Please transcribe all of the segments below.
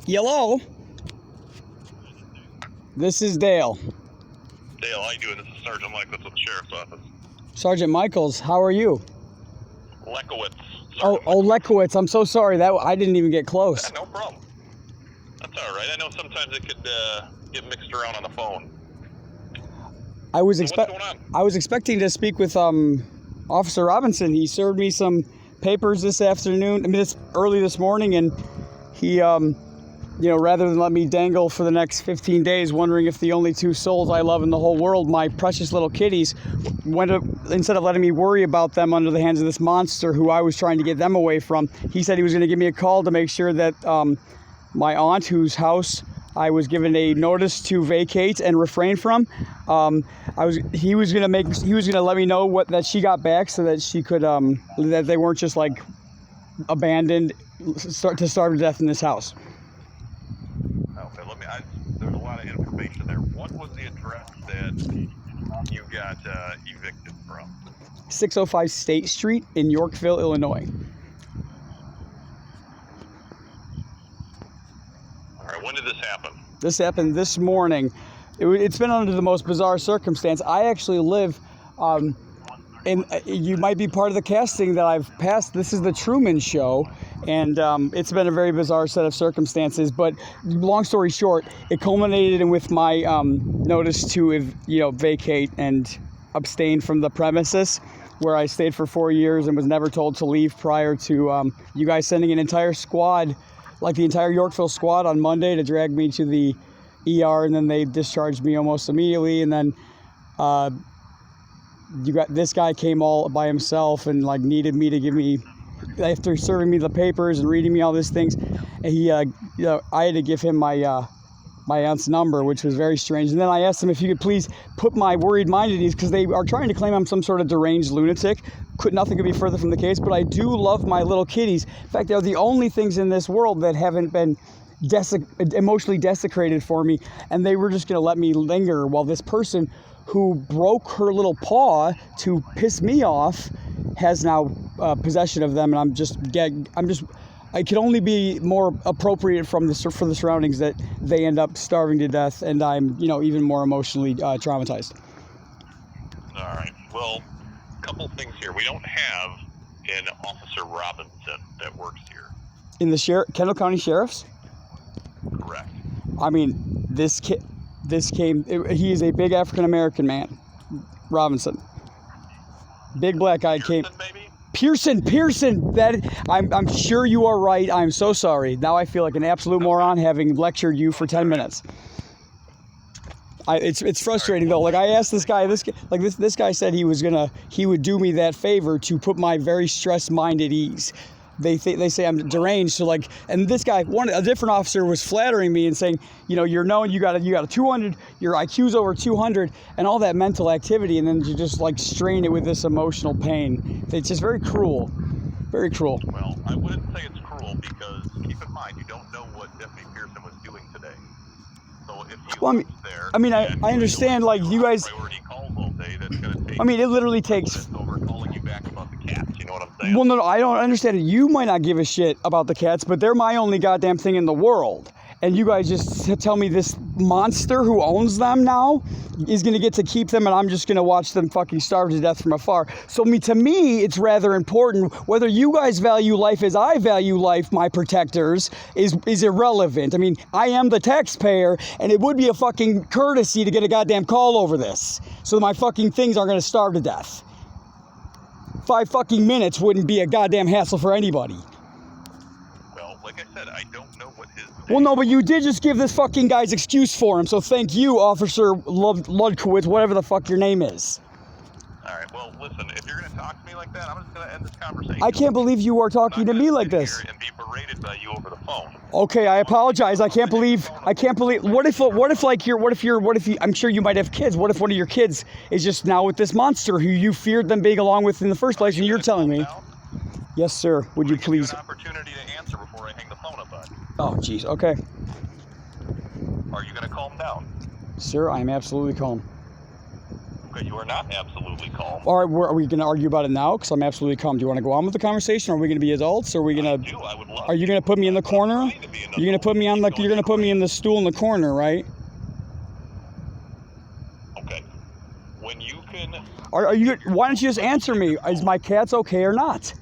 Hello? This is Dale. Dale, how you doing? This is Sergeant Michaels with the Sheriff's Office. Sergeant Michaels, how are you? Lekowitz. Oh, Lekowitz. I'm so sorry. That I didn't even get close. Yeah, no problem. That's all right. I know sometimes it could get mixed around on the phone. What's going on? I was expecting to speak with Officer Robinson. He served me some papers this afternoon. Early this morning, and he rather than let me dangle for the next 15 days wondering if the only two souls I love in the whole world, my precious little kitties, instead of letting me worry about them under the hands of this monster who I was trying to get them away from, he said he was going to give me a call to make sure that my aunt, whose house I was given a notice to vacate and refrain from, he was going to let me know that she got back so that she could that they weren't just like abandoned to starve to death in this house. Okay, there's a lot of information there. What was the address that you got evicted from? 605 State Street in Yorkville, Illinois. All right, when did this happen? This happened this morning. It's been under the most bizarre circumstance. I actually live, and you might be part of the casting that I've passed. This is the Truman Show, and it's been a very bizarre set of circumstances. But long story short, it culminated with my notice to vacate and abstain from the premises, where I stayed for 4 years and was never told to leave prior to you guys sending an entire squad, like the entire Yorkville squad, on Monday to drag me to the ER, and then they discharged me almost immediately. And then this guy came all by himself and needed me to give me, after serving me the papers and reading me all these things, and I had to give him my aunt's number, which was very strange. And then I asked him if he could please put my worried mind at ease, because they are trying to claim I'm some sort of deranged lunatic. Nothing could be further from the case, but I do love my little kitties. In fact, they're the only things in this world that haven't been emotionally desecrated for me, and they were just going to let me linger while this person who broke her little paw to piss me off has now possession of them, and I can only be more appropriate for the surroundings that they end up starving to death, and I'm even more emotionally traumatized. All right. Well, a couple things here. We don't have an Officer Robinson that works here. In the Kendall County Sheriff's? Correct. I mean, he is a big African American man, Robinson. Big black guy came. Maybe? Pearson. I'm sure you are right. I'm so sorry. Now I feel like an absolute moron having lectured you for 10 minutes. It's frustrating though. Like I asked this guy, this guy said he would do me that favor to put my very stressed mind at ease. They say I'm deranged. So and this guy, a different officer was flattering me and saying, you're known, you got a 200, your IQ's over 200, and all that mental activity, and then you just strain it with this emotional pain. It's just very cruel, very cruel. Well, I wouldn't say it's cruel, because keep in mind you don't know what Deputy Pearson was doing today. So if he was there, I understand. You guys. Priority calls all day. That's gonna take. It literally takes. Over calling you back about the cats. You know what I'm saying? Well, no, I don't understand it. You might not give a shit about the cats, but they're my only goddamn thing in the world. And you guys just tell me this monster who owns them now is going to get to keep them, and I'm just going to watch them fucking starve to death from afar. So to me, it's rather important. Whether you guys value life as I value life, my protectors, is irrelevant. I am the taxpayer, and it would be a fucking courtesy to get a goddamn call over this, so my fucking things aren't going to starve to death. 5 fucking minutes wouldn't be a goddamn hassle for anybody. Well, like I said, I don't know what his... Well, no, but you did just give this fucking guy's excuse for him, so thank you, Officer Ludkowitz, whatever the fuck your name is. All right, well, listen, if you're going to talk to me like that, I'm just going to end this conversation. I can't believe you are talking to me like this. And be berated by you over the phone. Okay, I apologize. I can't believe. What if I'm sure you might have kids. What if one of your kids is just now with this monster who you feared them being along with in the first place, and you're telling me? Yes, sir. Would you please? Give you an opportunity to answer before I hang the phone up, bud. Oh, jeez. Okay. Are you going to calm down? Sir, I am absolutely calm. Okay, you are not absolutely calm. All right, are we going to argue about it now? Because I'm absolutely calm. Do you want to go on with the conversation? Or are we going to be adults? Or are we going to? I would love Are you going to put me in the corner? You're going to put me on the. You're going to put me in the stool in the corner, right? Okay. When you can. Are you? Why don't you just answer me? Is my cats okay or not?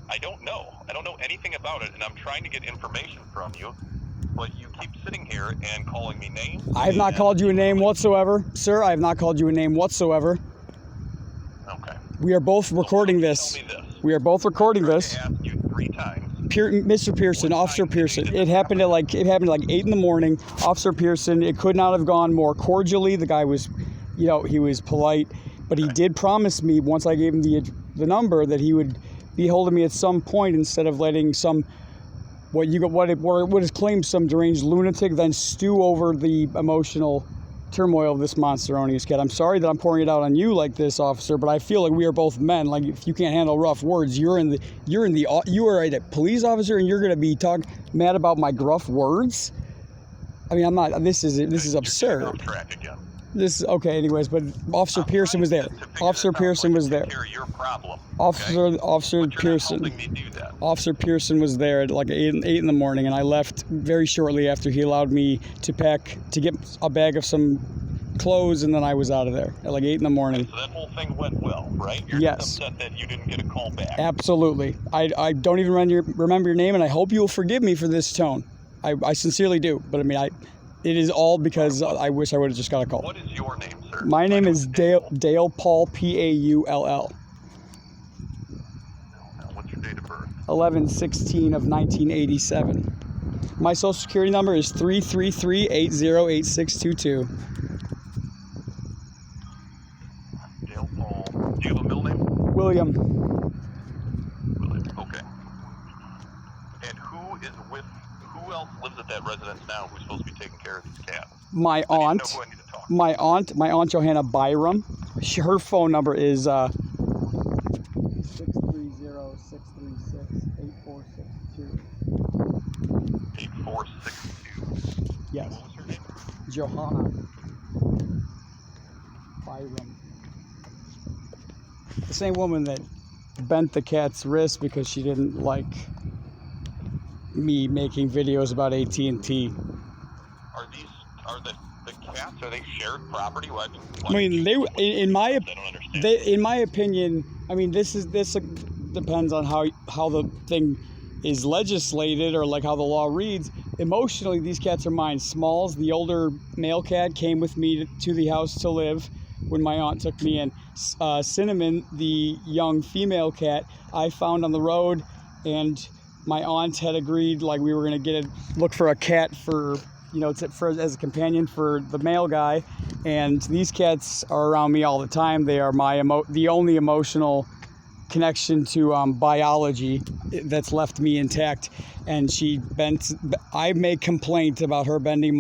I don't know. I don't know anything about it, and I'm trying to get information from you. But you keep sitting here and calling me names. I have not called you a name whatsoever, sir. I have not called you a name whatsoever. Okay. We are both recording this. Tell me this. We are both recording this. I asked you 3 times. Mr. Pearson, Officer Pearson. It happened at like 8 in the morning. Officer Pearson. It could not have gone more cordially. The guy was, he was polite, but he did promise me once I gave him the number that he would be holding me at some point instead of letting some. What is claimed some deranged lunatic then stew over the emotional turmoil of this monsteronious cat. I'm sorry that I'm pouring it out on you like this, officer, but I feel like we are both men. Like if you can't handle rough words, you are a police officer and you're gonna be mad about my gruff words. I mean, I'm not. This is absurd. You're off track again. This is okay, anyways. But Officer Pearson was there. Officer Pearson was there. Your problem. Officer Pearson. Not helping me do that. Officer Pearson was there at like 8 in the morning, and I left very shortly after he allowed me to get a bag of some clothes, and then I was out of there at like 8 in the morning. So that whole thing went well, right? You're Yes. just upset that you didn't get a call back. Absolutely. I don't even remember your name, and I hope you will forgive me for this tone. I sincerely do, but I mean, it is all because I wish I would have just got a call. What is your name, sir? My name is Dale Paul, Paull. What's your date of birth? 11/16 of 1987. My social security number is 333-808622. Dale Paul. Do you have a middle name? William. Okay. And who else lives at that residence now who's supposed to be taking care of these cats? My I aunt. need to know who I need to talk to. My aunt Johanna Byram. Her phone number is 630-636-8462. 8462. Yes. What was her name? Johanna Byram. The same woman that bent the cat's wrist because she didn't like me making videos about AT&T. Are the cats, are they shared property? I mean, in my opinion, I mean, this depends on how the thing is legislated or like how the law reads. Emotionally, these cats are mine. Smalls, the older male cat, came with me to the house to live when my aunt took me in. Cinnamon, the young female cat, I found on the road, and my aunt had agreed like we were gonna look for a cat for as a companion for the male guy, and these cats are around me all the time. They are the only emotional connection to biology that's left me intact. And I made complaint about her bending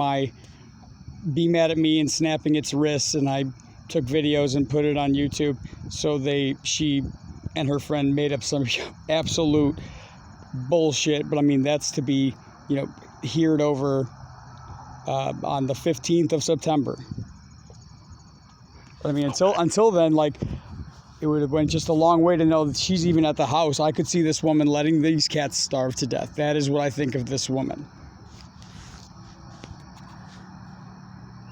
be mad at me and snapping its wrists, and I took videos and put it on YouTube. So she and her friend made up some absolute bullshit, but I mean that's to be heard over on the 15th of September. I mean, until then, like, it would have went just a long way to know that she's even at the house. I could see this woman letting these cats starve to death. That is what I think of this woman.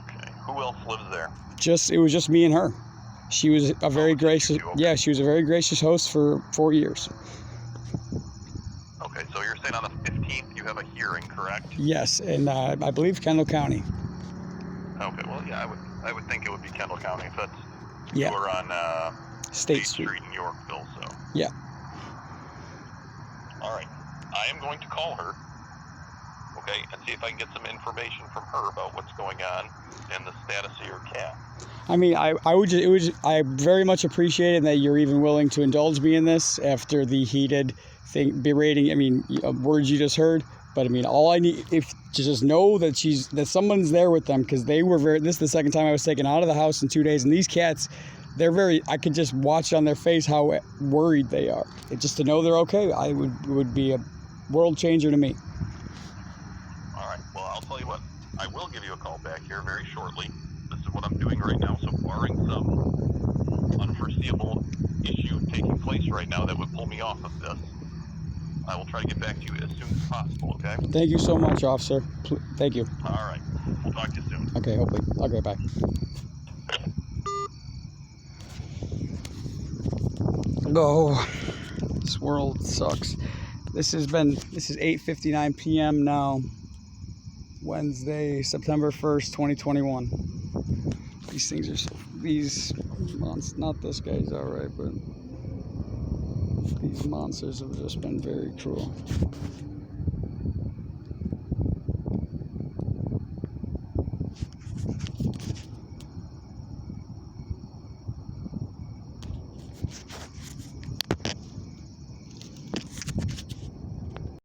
Okay. Who else lives there? It was just me and her. She was a very gracious. Okay. Yeah, she was a very gracious host for 4 years. Okay, so you're saying on the 15th you have a hearing, correct? Yes, and I believe Kendall County. Okay, well, yeah, I would think it would be Kendall County if that's Yeah. you were on State Street in Yorkville. So yeah. All right, I am going to call her. Okay, and see if I can get some information from her about what's going on and the status of your cat. I mean, I very much appreciate it that you're even willing to indulge me in this after the heated thing, berating. I mean, words you just heard. But I mean, all I need if to just know that someone's there with them, because they were this is the second time I was taken out of the house in 2 days, and these cats, I could just watch on their face how worried they are. Just to know they're okay, would be a world changer to me. All right. Well, I'll tell you what. I will give you a call back here very shortly. This is what I'm doing right now. So barring some unforeseeable issue taking place right now that would pull me off of this, I will try to get back to you as soon as possible, okay? Thank you so much, officer. Thank you. All right. We'll talk to you soon. Okay, hopefully. Okay, bye. Oh, this world sucks. This is 8:59 p.m. now. Wednesday, September 1st, 2021. These things are these monsters, not this guy's alright, but these monsters have just been very cruel.